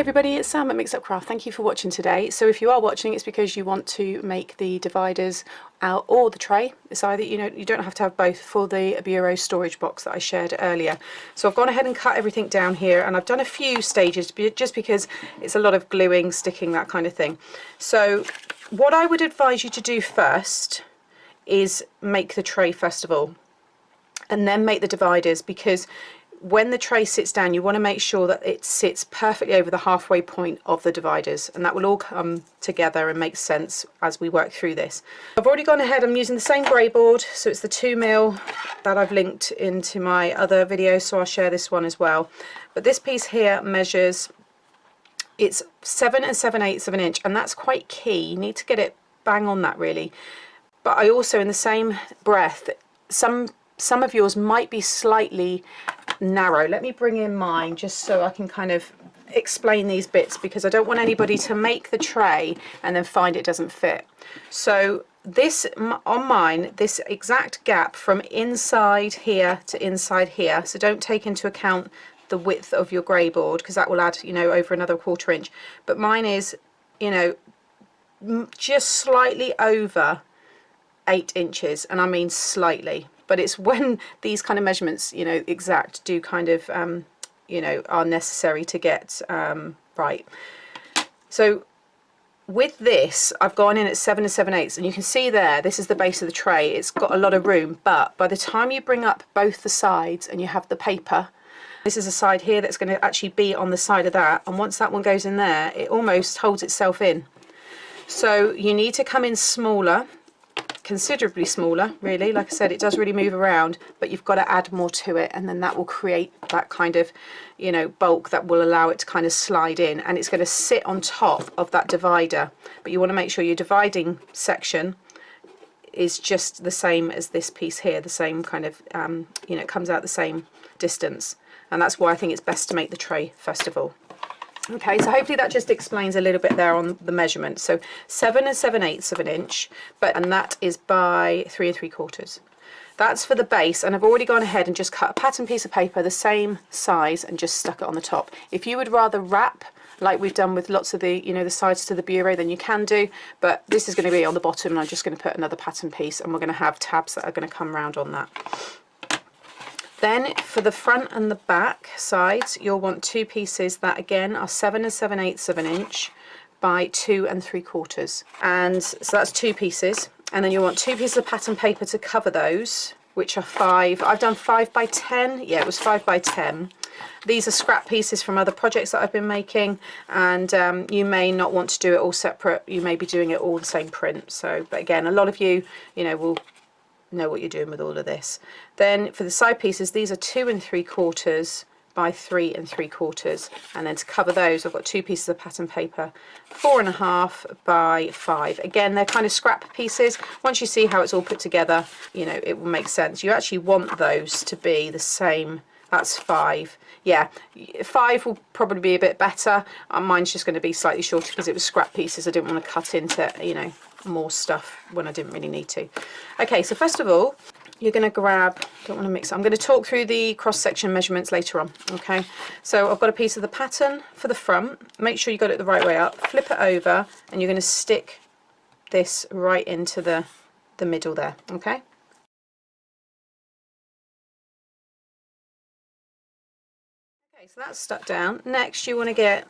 everybody, it's Sam at Mix Up Craft. Thank you for watching today. So if you are watching, it's because you want to make the dividers out or the tray. It's either, you don't have to have both for the bureau storage box that I shared earlier. So I've gone ahead and cut everything down here, and I've done a few stages just because it's a lot of gluing, sticking, that kind of thing. So what I would advise you to do first is make the tray first of all, and then make the dividers, because when the tray sits down, you want to make sure that it sits perfectly over the halfway point of the dividers, and that will all come together and make sense as we work through this. I've already gone ahead, I'm using the same grey board, so it's the 2mm that I've linked into my other video, so I'll share this one as well. But this piece here measures, it's 7 7/8 of an inch, and that's quite key. You need to get it bang on that really. But I also, in the same breath, some of yours might be slightly narrow. Let me bring in mine just so I can kind of explain these bits, because I don't want anybody to make the tray and then find it doesn't fit. So this, on mine, this exact gap from inside here to inside here, so don't take into account the width of your grey board, because that will add, over another 1/4 inch. But mine is, just slightly over 8 inches, and I mean slightly. But it's when these kind of measurements, exact, do kind of, are necessary to get right. So with this, I've gone in at 7 7/8, and you can see there, this is the base of the tray. It's got a lot of room, but by the time you bring up both the sides and you have the paper, this is a side here that's going to actually be on the side of that, and once that one goes in there, it almost holds itself in. So you need to come in smaller, considerably smaller really. Like I said, it does really move around, but you've got to add more to it, and then that will create that kind of bulk that will allow it to kind of slide in, and it's going to sit on top of that divider. But you want to make sure your dividing section is just the same as this piece here, the same kind of it comes out the same distance, and that's why I think it's best to make the tray first of all. Okay, so hopefully that just explains a little bit there on the measurement. So 7 7/8 of an inch, and that is by 3 3/4. That's for the base, and I've already gone ahead and just cut a pattern piece of paper the same size and just stuck it on the top. If you would rather wrap, like we've done with lots of the, the sides to the bureau, then you can do, but this is going to be on the bottom, and I'm just going to put another pattern piece, and we're going to have tabs that are going to come round on that. Then for the front and the back sides, you'll want two pieces that again are 7 7/8 of an inch by 2 3/4. And so that's two pieces. And then you'll want two pieces of pattern paper to cover those, which are 5. I've done 5 by 10. Yeah, it was 5 by 10. These are scrap pieces from other projects that I've been making, and you may not want to do it all separate. You may be doing it all the same print. So, but again, a lot of you, will know what you're doing with all of this. Then for the side pieces, these are 2 3/4 by 3 3/4, and then to cover those I've got two pieces of pattern paper, 4 1/2 by 5. Again, they're kind of scrap pieces. Once you see how it's all put together, it will make sense. You actually want those to be the same. That's 5. Yeah, 5 will probably be a bit better. Mine's just going to be slightly shorter because it was scrap pieces. I didn't want to cut into more stuff when I didn't really need to. Okay, so first of all, you're going to grab, don't want to mix, I'm going to talk through the cross-section measurements later on. Okay, so I've got a piece of the pattern for the front. Make sure you got it the right way up, flip it over, and you're going to stick this right into the middle there. Okay, so that's stuck down. Next, you want to get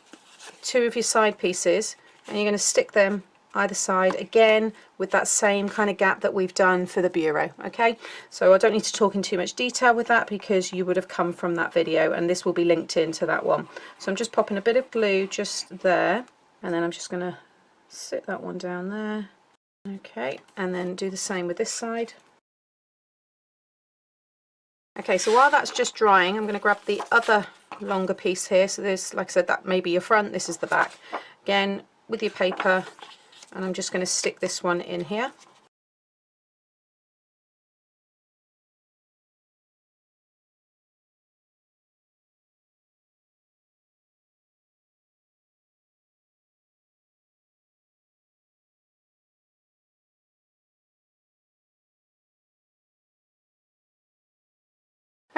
two of your side pieces, and you're going to stick them either side again with that same kind of gap that we've done for the bureau. Okay, so I don't need to talk in too much detail with that, because you would have come from that video, and this will be linked into that one. So I'm just popping a bit of glue just there, and then I'm just going to sit that one down there. Okay, and then do the same with this side. Okay, so while that's just drying, I'm going to grab the other longer piece here. So there's, like I said, that may be your front, this is the back. Again, with your paper, and I'm just going to stick this one in here.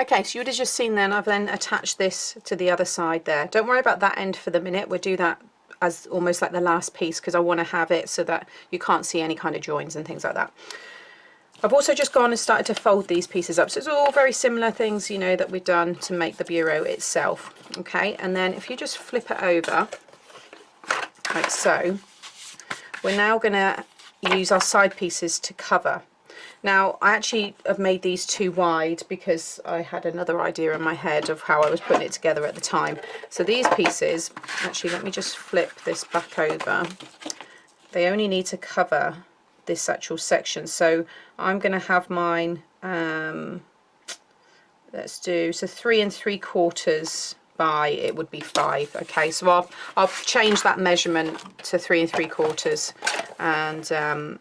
Okay, so you would have just seen then I've then attached this to the other side there. Don't worry about that end for the minute. We'll do that as almost like the last piece because I want to have it so that you can't see any kind of joins and things like that. I've also just gone and started to fold these pieces up. So it's all very similar things, you know, that we've done to make the bureau itself. Okay, and then if you just flip it over like so, we're now going to use our side pieces to cover. Now I actually have made these too wide because I had another idea in my head of how I was putting it together at the time. So these pieces, actually let me just flip this back over. They only need to cover this actual section. So I'm going to have mine, let's do, so 3 3/4 by, it would be 5. Okay, so I'll change that measurement to 3 3/4 and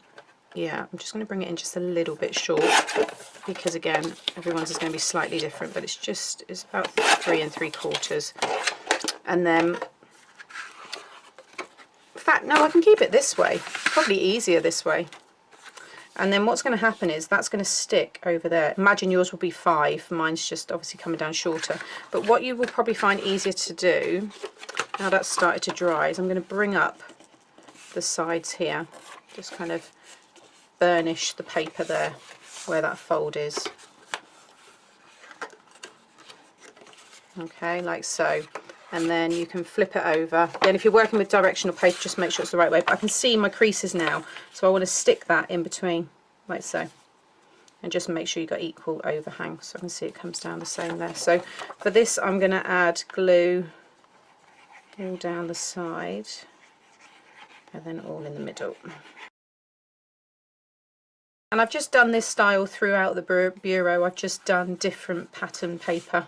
yeah, I'm just going to bring it in just a little bit short because again everyone's is going to be slightly different, but it's about 3 3/4. And then, in fact no, I can keep it this way, probably easier this way. And then what's going to happen is that's going to stick over there. Imagine yours will be 5, mine's just obviously coming down shorter. But what you will probably find easier to do, now that's started to dry, is I'm going to bring up the sides here, just kind of burnish the paper there where that fold is. Okay, like so. And then you can flip it over. Again, if you're working with directional paper, just make sure it's the right way. But I can see my creases now, so I want to stick that in between, like so. And just make sure you've got equal overhang, so I can see it comes down the same there. So for this, I'm going to add glue all down the side, and then all in the middle. And I've just done this style throughout the bureau. I've just done different pattern paper.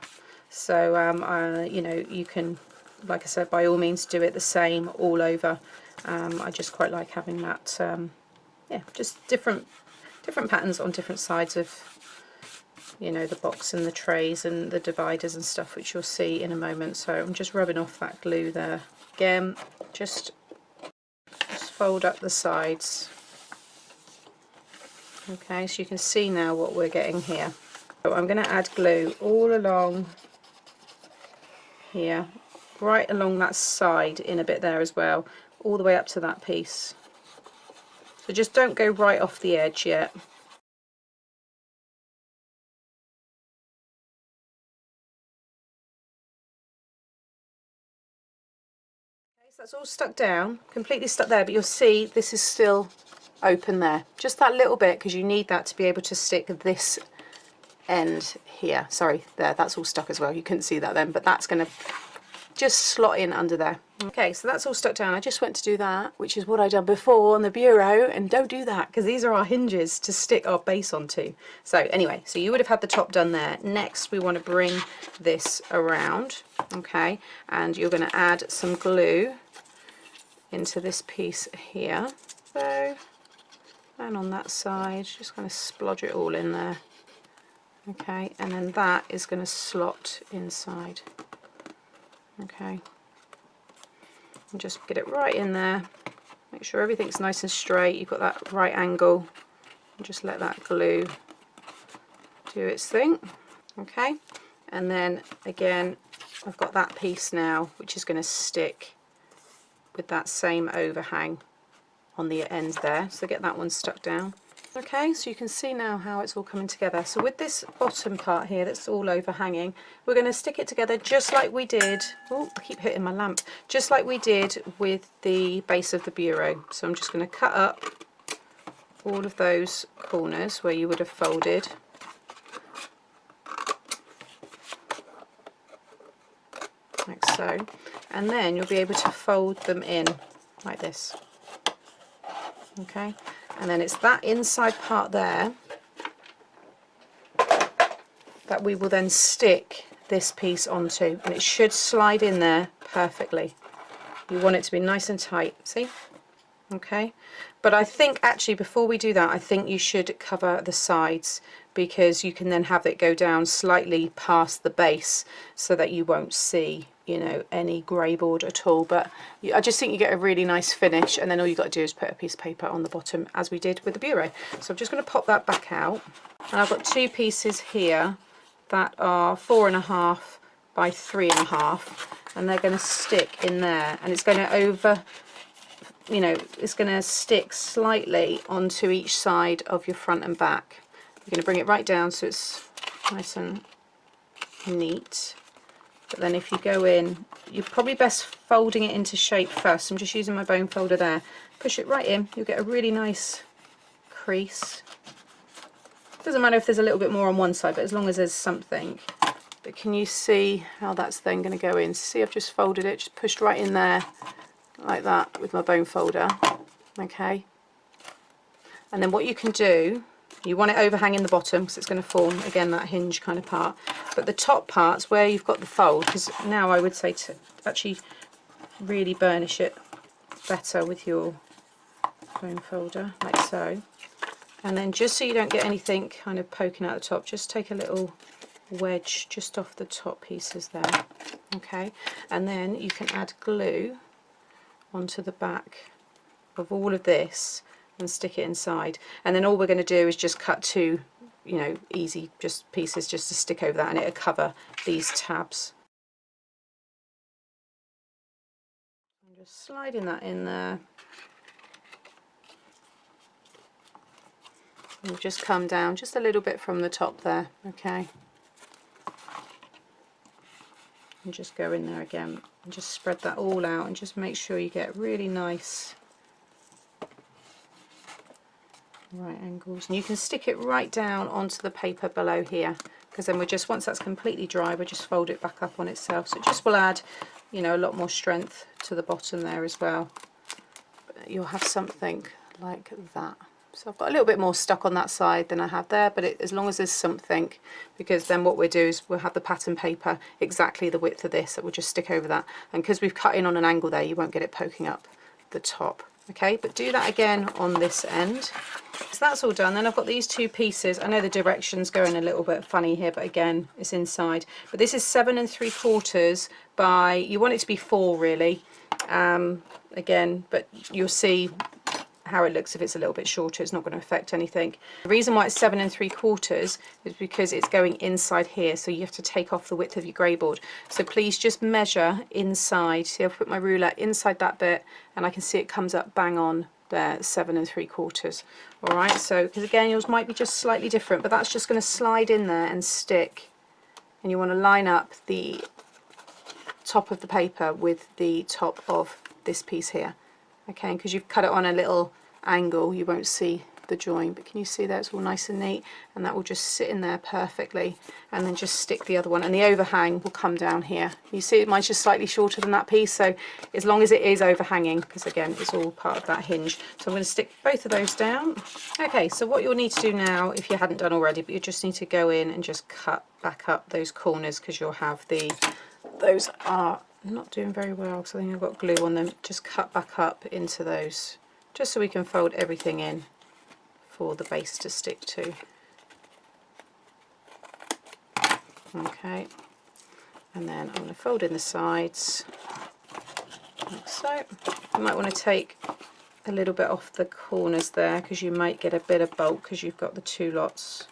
So, you know, you can, like I said, by all means do it the same all over. I just quite like having that, yeah, just different patterns on different sides of, you know, the box and the trays and the dividers and stuff, which you'll see in a moment. So I'm just rubbing off that glue there. Again, just fold up the sides. Okay, so you can see now what we're getting here. So I'm going to add glue all along here, right along that side in a bit there as well, all the way up to that piece. So just don't go right off the edge yet. Okay, so that's all stuck down, completely stuck there, but you'll see this is still open there, just that little bit, because you need that to be able to stick this end here. Sorry, there, that's all stuck as well. You couldn't see that then, but that's going to just slot in under there. Okay, so that's all stuck down. I just went to do that, which is what I done before on the bureau, and don't do that because these are our hinges to stick our base onto. So anyway, so you would have had the top done there. Next we want to bring this around, okay, and you're going to add some glue into this piece here. So, and on that side, just going to splodge it all in there. Okay, and then that is going to slot inside. Okay, and just get it right in there. Make sure everything's nice and straight. You've got that right angle. And just let that glue do its thing. Okay, and then again, I've got that piece now, which is going to stick with that same overhang on the end there. So get that one stuck down. Okay, so you can see now how it's all coming together. So with this bottom part here that's all overhanging, we're going to stick it together just like we did, oh, I keep hitting my lamp, just like we did with the base of the bureau. So I'm just going to cut up all of those corners where you would have folded. Like so. And then you'll be able to fold them in like this. Okay. And then it's that inside part there that we will then stick this piece onto, and it should slide in there perfectly. You want it to be nice and tight, see? Okay, but I think actually before we do that, I think you should cover the sides, because you can then have it go down slightly past the base so that you won't see, you know, any grey board at all. But I just think you get a really nice finish, and then all you've got to do is put a piece of paper on the bottom as we did with the bureau. So I'm just going to pop that back out, and I've got two pieces here that are 4.5 by 3.5, and they're going to stick in there, and it's going to it's going to stick slightly onto each side of your front and back. You're going to bring it right down so it's nice and neat. But then if you go in, you're probably best folding it into shape first. I'm just using my bone folder there. Push it right in, you'll get a really nice crease. Doesn't matter if there's a little bit more on one side, but as long as there's something. But can you see how that's then going to go in? See, I've just folded it, just pushed right in there like that with my bone folder. Okay. And then what you can do, you want it overhanging the bottom because it's going to form, again, that hinge kind of part. But the top parts where you've got the fold, because now I would say to actually really burnish it better with your bone folder, like so. And then just so you don't get anything kind of poking out the top, just take a little wedge just off the top pieces there. Okay, and then you can add glue onto the back of all of this and stick it inside, and then all we're going to do is just cut two, you know, easy just pieces just to stick over that, and it'll cover these tabs. I'm just sliding that in there. We'll just come down just a little bit from the top there, okay, and just go in there again and just spread that all out, and just make sure you get really nice right angles, and you can stick it right down onto the paper below here, because then we're just, once that's completely dry, we'll just fold it back up on itself, so it just will add, you know, a lot more strength to the bottom there as well. But you'll have something like that. So I've got a little bit more stuck on that side than I have there, but as long as there's something, because then what we'll do is we'll have the pattern paper exactly the width of this that will just stick over that, and because we've cut in on an angle there, you won't get it poking up the top. Okay, but do that again on this end. So that's all done. Then I've got these two pieces. I know the direction's going a little bit funny here, but again, it's inside. But this is 7 3/4 by, you want it to be 4 really, again, but you'll see how it looks if it's a little bit shorter. It's not going to affect anything. The reason why it's 7 3/4 is because it's going inside here, so you have to take off the width of your grey board. So please just measure inside. See, I've put my ruler inside that bit, and I can see it comes up bang on there, 7 3/4. All right, so because again, yours might be just slightly different, but that's just going to slide in there and stick, and you want to line up the top of the paper with the top of this piece here. Okay, because you've cut it on a little angle, you won't see the join, but can you see that it's all nice and neat, and that will just sit in there perfectly, and then just stick the other one, and the overhang will come down here. You see mine's just slightly shorter than that piece, so as long as it is overhanging, because again it's all part of that hinge, so I'm going to stick both of those down. Okay, so what you'll need to do now, if you hadn't done already, but you just need to go in and just cut back up those corners, because you'll have those are not doing very well because I think I've got glue on them. Just cut back up into those, just so we can fold everything in for the base to stick to. Okay, and then I'm going to fold in the sides like so. You might want to take a little bit off the corners there, because you might get a bit of bulk because you've got the two lots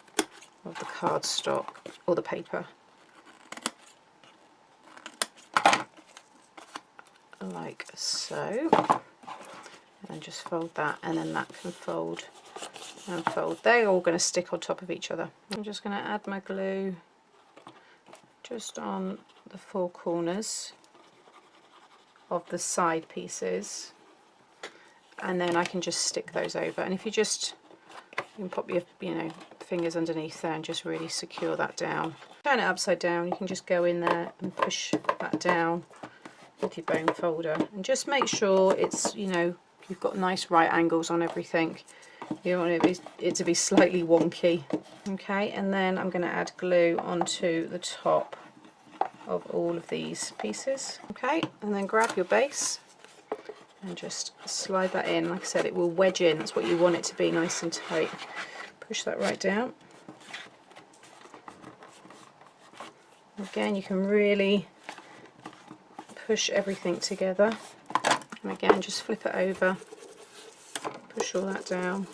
of the cardstock or the paper. Like so, and just fold that, and then that can fold and fold. They're all going to stick on top of each other. I'm just going to add my glue just on the four corners of the side pieces, and then I can just stick those over. And if you can pop your fingers underneath there and just really secure that down. Turn it upside down. You can just go in there and push that down with your bone folder, and just make sure it's, you've got nice right angles on everything. You don't want it to be slightly wonky. Okay, and then I'm going to add glue onto the top of all of these pieces. Okay, and then grab your base and just slide that in. Like I said, it will wedge in. That's what you want it to be, nice and tight. Push that right down. Again, you can really push everything together, and again just flip it over, push all that down.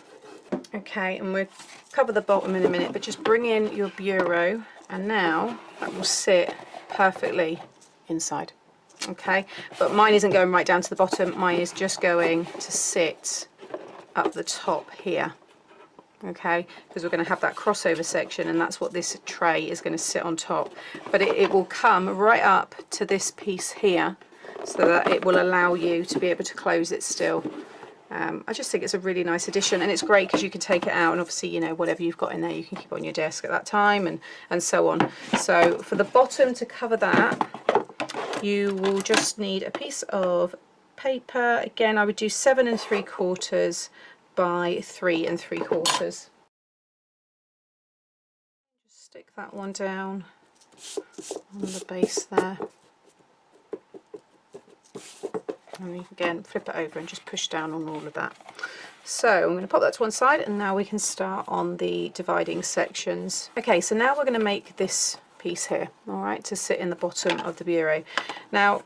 Okay, and we'll cover the bottom in a minute, but just bring in your bureau And now that will sit perfectly inside. Okay, but mine isn't going right down to the bottom, mine is just going to sit up the top here. Okay, because we're going to have that crossover section, and that's what this tray is going to sit on top. But it will come right up to this piece here, so that it will allow you to be able to close it still. I just think it's a really nice addition, and it's great because you can take it out, and obviously, you know, whatever you've got in there you can keep on your desk at that time, and so on. So for the bottom, to cover that, you will just need a piece of paper. Again, I would do 7 3/4 by 3 3/4. Just stick that one down on the base there, and again flip it over and just push down on all of that. So I'm going to pop that to one side, and now we can start on the dividing sections. Okay, so now we're going to make this piece here, all right, to sit in the bottom of the bureau. Now,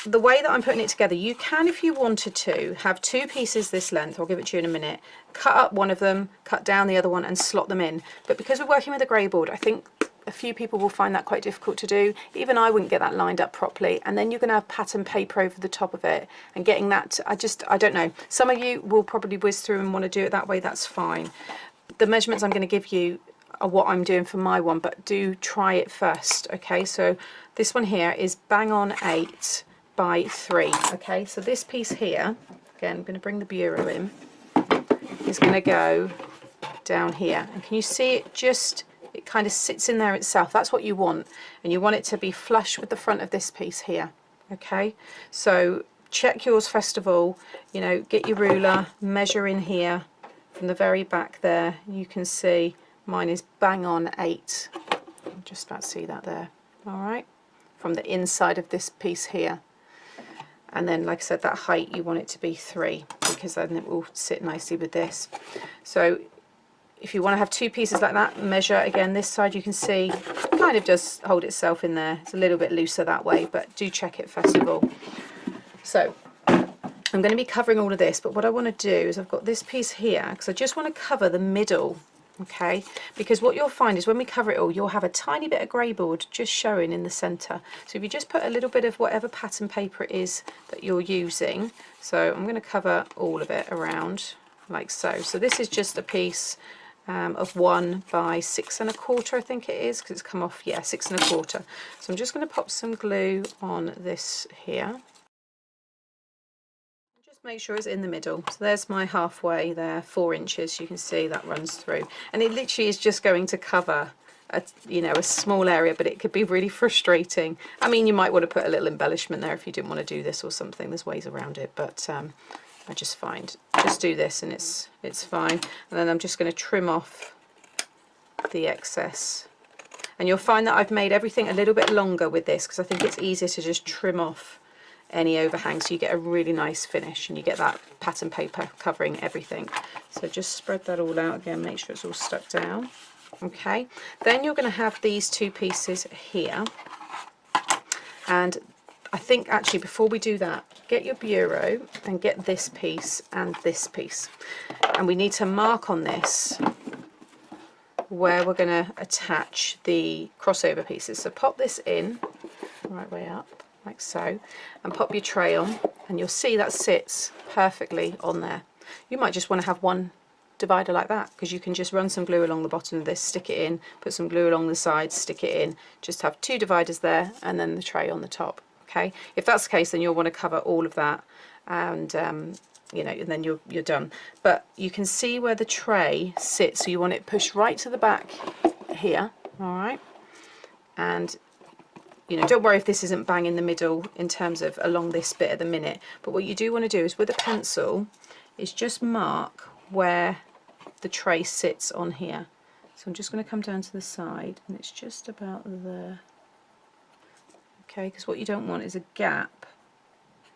the way that I'm putting it together, you can, if you wanted to, have 2 pieces this length, I'll give it to you in a minute, cut up one of them, cut down the other one and slot them in. But because we're working with a grey board, I think a few people will find that quite difficult to do. Even I wouldn't get that lined up properly, and then you're going to have pattern paper over the top of it, and getting that, I don't know, some of you will probably whiz through and want to do it that way, that's fine. The measurements I'm going to give you are what I'm doing for my one, but do try it first. Okay, so this one here is bang on 8 by 3. Okay, so this piece here, again, I'm going to bring the bureau in, is going to go down here, and can you see it? Just, it kind of sits in there itself. That's what you want, and you want it to be flush with the front of this piece here. Okay, so check yours first of all, you know, get your ruler, measure in here from the very back there. You can see mine is bang on 8. I'm just about to see that there. All right, from the inside of this piece here. And then, like I said, that height, you want it to be 3, because then it will sit nicely with this. So if you want to have 2 pieces like that, measure again. This side, you can see it kind of does hold itself in there. It's a little bit looser that way, but do check it first of all. So I'm going to be covering all of this, but what I want to do is I've got this piece here, because I just want to cover the middle. Okay, because what you'll find is when we cover it all, you'll have a tiny bit of grey board just showing in the centre. So if you just put a little bit of whatever pattern paper it is that you're using, so I'm going to cover all of it around like so. So this is just a piece of 1 by 6 1/4, I think it is, because it's come off, yeah, 6 1/4. So I'm just going to pop some glue on this here. Make sure it's in the middle. So there's my halfway there, 4 inches. You can see that runs through, and it literally is just going to cover a, you know, a small area, but it could be really frustrating. I mean, you might want to put a little embellishment there if you didn't want to do this or something. There's ways around it, but I just find just do this and it's fine. And then I'm just going to trim off the excess, and you'll find that I've made everything a little bit longer with this, because I think it's easier to just trim off any overhang, so you get a really nice finish and you get that pattern paper covering everything. So just spread that all out again, make sure it's all stuck down. Okay, then you're going to have these 2 pieces here, and I think actually before we do that, get your bureau and get this piece and this piece, and we need to mark on this where we're going to attach the crossover pieces. So pop this in right way up like so, and pop your tray on, and you'll see that sits perfectly on there. You might just want to have one divider like that, because you can just run some glue along the bottom of this, stick it in, put some glue along the sides, stick it in, just have 2 dividers there, and then the tray on the top. Okay, if that's the case, then you'll want to cover all of that, and you know, and then you're done. But you can see where the tray sits, so you want it pushed right to the back here. All right, and you know, don't worry if this isn't bang in the middle in terms of along this bit at the minute, but what you do want to do is with a pencil is just mark where the tray sits on here. So I'm just going to come down to the side, and it's just about there. Okay, because what you don't want is a gap.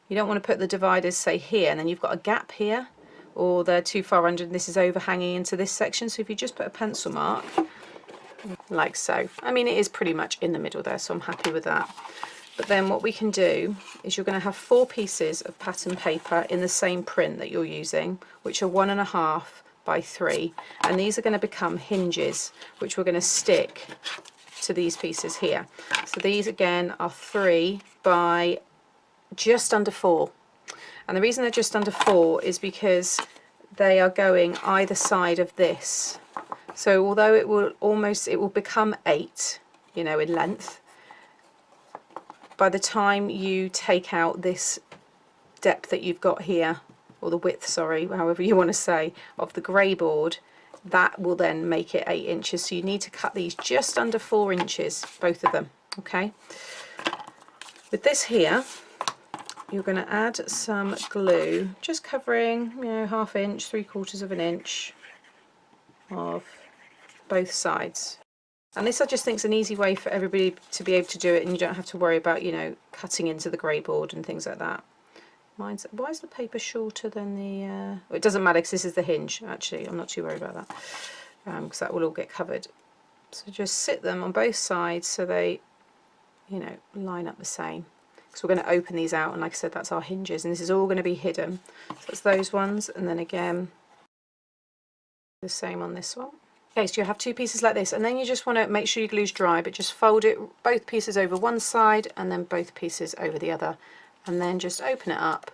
You don't want to put the dividers, say, here, and then you've got a gap here, or they're too far under and this is overhanging into this section. So if you just put a pencil mark like so, I mean, it is pretty much in the middle there, so I'm happy with that. But then what we can do is you're going to have 4 pieces of pattern paper in the same print that you're using, which are 1.5 by 3, and these are going to become hinges which we're going to stick to these pieces here. So these again are 3 by just under 4, and the reason they're just under 4 is because they are going either side of this. So although it will become 8, you know, in length, by the time you take out this depth that you've got here, or the width, sorry, however you want to say, of the grey board, that will then make it 8 inches. So you need to cut these just under 4 inches, both of them, okay? With this here, you're going to add some glue, just covering, you know, 1/2 inch, 3/4 of an inch of both sides. And this I just think is an easy way for everybody to be able to do it, and you don't have to worry about, you know, cutting into the grey board and things like that. Why is the paper shorter than the... well, it doesn't matter because this is the hinge, actually. I'm not too worried about that, because that will all get covered. So just sit them on both sides so they, you know, line up the same. Because we're going to open these out, and like I said, that's our hinges, and this is all going to be hidden. So that's those ones, and then again, the same on this one. Okay, so you have 2 pieces like this, and then you just want to make sure your glue's dry, but just fold it, both pieces over one side and then both pieces over the other, and then just open it up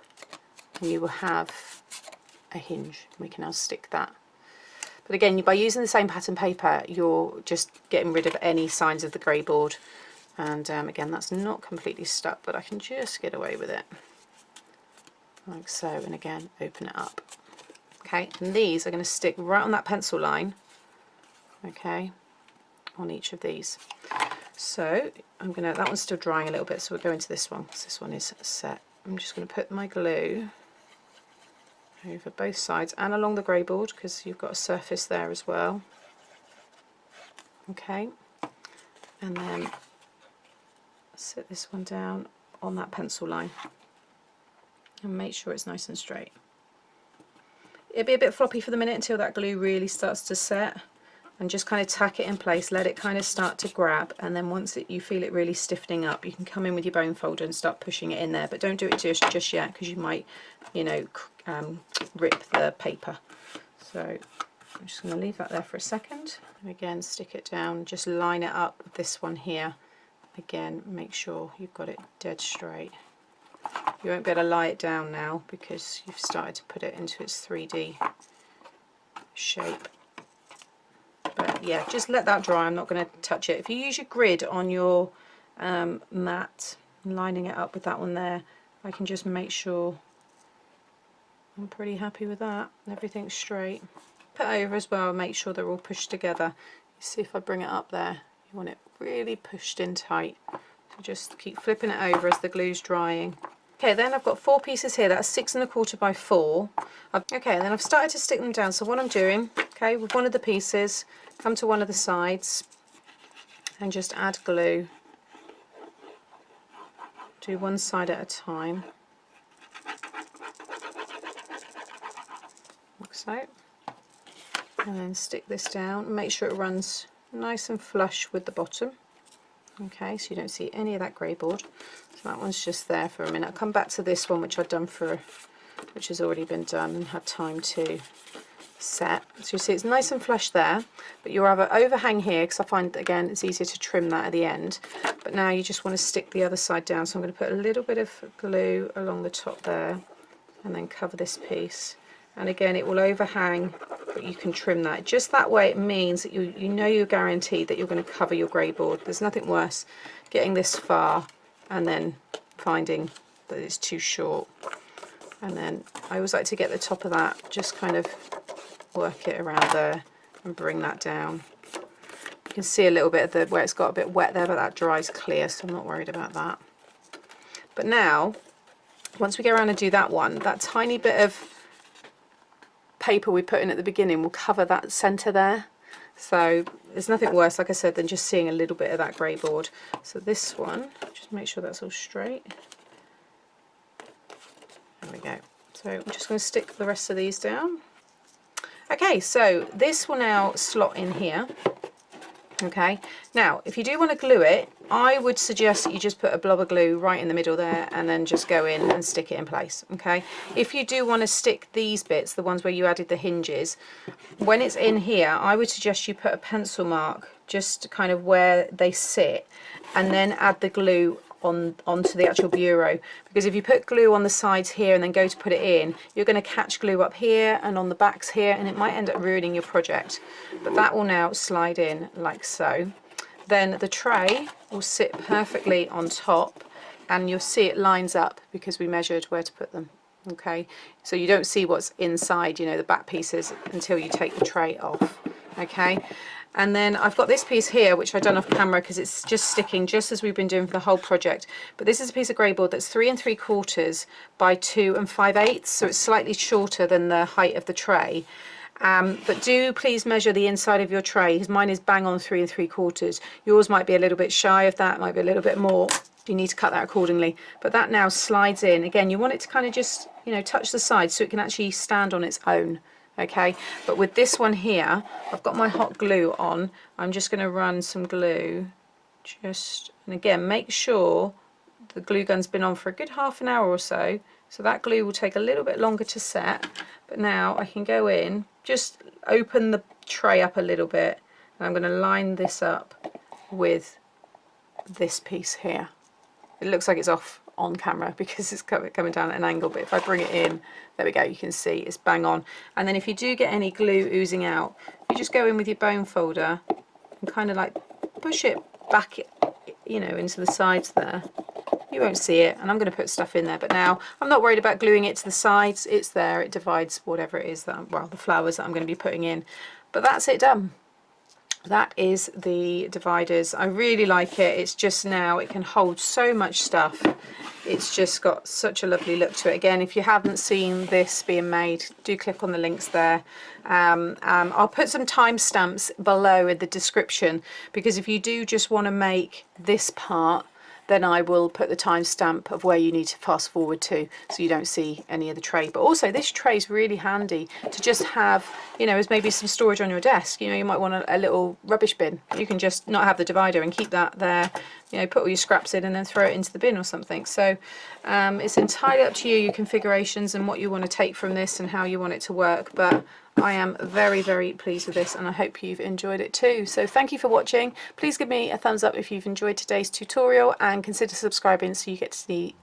and you will have a hinge. We can now stick that. But again, by using the same pattern paper, you're just getting rid of any signs of the grey board, and again, that's not completely stuck, but I can just get away with it like so, and again, open it up. Okay, and these are going to stick right on that pencil line, okay, on each of these. So I'm gonna, that one's still drying a little bit, so we'll go into this one because this one is set. I'm just going to put my glue over both sides and along the grey board because you've got a surface there as well. Okay, and then sit this one down on that pencil line and make sure it's nice and straight. It'll be a bit floppy for the minute until that glue really starts to set, and just kind of tack it in place, let it kind of start to grab, and then once you feel it really stiffening up, you can come in with your bone folder and start pushing it in there, but don't do it just yet because you might, you know, rip the paper. So I'm just going to leave that there for a second, and again stick it down, just line it up with this one here. Again, make sure you've got it dead straight. You won't be able to lie it down now because you've started to put it into its 3D shape. But yeah, just let that dry. I'm not going to touch it. If you use your grid on your mat, lining it up with that one there, I can just make sure I'm pretty happy with that. Everything's straight. Put over as well, make sure they're all pushed together. You see if I bring it up there, you want it really pushed in tight. So just keep flipping it over as the glue's drying. Okay, then I've got 4 pieces here. That's 6 1/4 by 4. Okay, and then I've started to stick them down. So what I'm doing, okay, with one of the pieces, come to one of the sides and just add glue. Do one side at a time, like so. And then stick this down and make sure it runs nice and flush with the bottom. Okay, so you don't see any of that grey board. So that one's just there for a minute. I'll come back to this one which I've done which has already been done and had time to set. So you see it's nice and flush there, but you'll have an overhang here because I find again it's easier to trim that at the end. But now you just want to stick the other side down, so I'm going to put a little bit of glue along the top there and then cover this piece, and again it will overhang, but you can trim that. Just that way it means that you know you're guaranteed that you're going to cover your grey board. There's nothing worse getting this far and then finding that it's too short. And then I always like to get the top of that, just kind of work it around there and bring that down. You can see a little bit of where it's got a bit wet there, but that dries clear, so I'm not worried about that. But now, once we go around and do that one, that tiny bit of paper we put in at the beginning will cover that centre there. So there's nothing worse, like I said, than just seeing a little bit of that grey board. So this one, just make sure that's all straight. There we go. So I'm just going to stick the rest of these down. Okay, so this will now slot in here. Okay, now if you do want to glue it, I would suggest that you just put a blob of glue right in the middle there and then just go in and stick it in place. Okay, if you do want to stick these bits, the ones where you added the hinges, when it's in here, I would suggest you put a pencil mark just kind of where they sit and then add the glue onto the actual bureau, because if you put glue on the sides here and then go to put it in, you're going to catch glue up here and on the backs here, and it might end up ruining your project. But that will now slide in like so. Then the tray will sit perfectly on top, and you'll see it lines up because we measured where to put them. Okay, so you don't see what's inside, you know, the back pieces until you take the tray off. Okay, and then I've got this piece here which I've done off camera because it's just sticking just as we've been doing for the whole project, but this is a piece of grey board that's 3 3/4 by 2 5/8, so it's slightly shorter than the height of the tray. But do please measure the inside of your tray, because mine is bang on 3 3/4. Yours might be a little bit shy of that, might be a little bit more. You need to cut that accordingly. But that now slides in. Again, you want it to kind of just, you know, touch the side so it can actually stand on its own. Okay, but with this one here, I've got my hot glue on. I'm just going to run some glue, and again, make sure the glue gun's been on for a good half an hour or so. So that glue will take a little bit longer to set. But now I can go in, just open the tray up a little bit, and I'm going to line this up with this piece here. It looks like it's off on camera because it's coming down at an angle, but if I bring it in, there we go, you can see it's bang on. And then if you do get any glue oozing out, you just go in with your bone folder and kind of like push it back, you know, into the sides there. You won't see it, and I'm going to put stuff in there, but now I'm not worried about gluing it to the sides. It's there, it divides whatever it is that well, the flowers that I'm going to be putting in. But that's it done. That is the dividers. I really like it. It's just now, it can hold so much stuff. It's just got such a lovely look to it. Again, if you haven't seen this being made, do click on the links there. I'll put some timestamps below in the description, because if you do just want to make this part, then I will put the timestamp of where you need to fast forward to, so you don't see any of the tray. But also this tray is really handy to just have, you know, as maybe some storage on your desk. You know, you might want a little rubbish bin. You can just not have the divider and keep that there, you know, put all your scraps in and then throw it into the bin or something. So it's entirely up to you, your configurations and what you want to take from this and how you want it to work. But I am very, very pleased with this, and I hope you've enjoyed it too. So thank you for watching. Please give me a thumbs up if you've enjoyed today's tutorial, and consider subscribing so you get to see